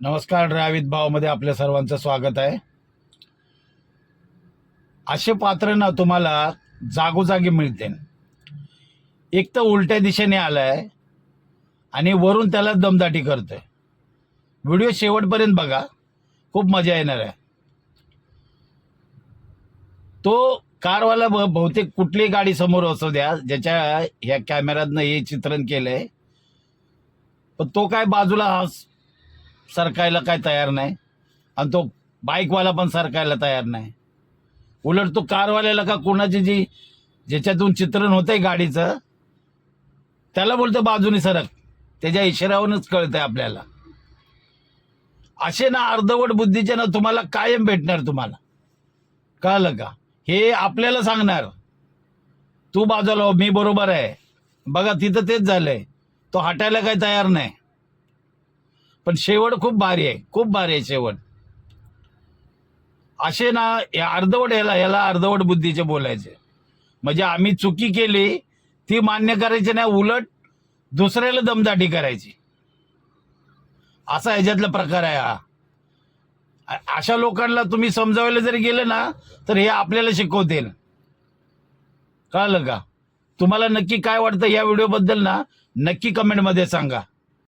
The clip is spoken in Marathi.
नमस्कार. ड्रायव्हित भावमध्ये आपल्या सर्वांचं स्वागत आहे. असे पात्र ना तुम्हाला जागोजागी मिळते. एक तर उलट्या दिशेने आलाय आणि वरून त्याला दमदाटी करतोय. व्हिडिओ शेवटपर्यंत बघा, खूप मजा येणार आहे. तो कारवाला बहुतेक कुठली गाडी समोर असू द्या ज्याच्या ह्या कॅमेऱ्यातनं हे चित्रण केलंय, पण तो काय बाजूला सरकायला काय तयार नाही आणि तो बाईकवाला पण सरकायला तयार नाही. उलट तो कारवाल्याला का कोणाची ज्याच्यातून चित्रण होतंय गाडीचं त्याला बोलतो बाजूने सरक. त्याच्या इशाऱ्यावरूनच कळतंय आपल्याला. असे ना अर्धवट बुद्धीचे ना तुम्हाला कायम भेटणार. तुम्हाला कळलं का? हे आपल्याला सांगणार तू बाजूला हो, मी बरोबर आहे. बघा तिथं तेच झालंय. तो हटायला काही तयार नाही. पण शेवट खूप भारी आहे, खूप भारी आहे शेवट. असे ना अर्धवट याला अर्धवट बुद्धीचे बोलायचे. म्हणजे आम्ही चुकी केली ती मान्य करायची नाही, उलट दुसऱ्याला दमदाटी करायची. असा ह्याच्यातला प्रकार आहे हा. अशा लोकांना तुम्ही समजावायला जरी गेले ना तर हे आपल्याला शिकवतील. कळलं का? तुम्हाला नक्की काय वाटतं या व्हिडिओ बद्दल ना नक्की कमेंट मध्ये सांगा.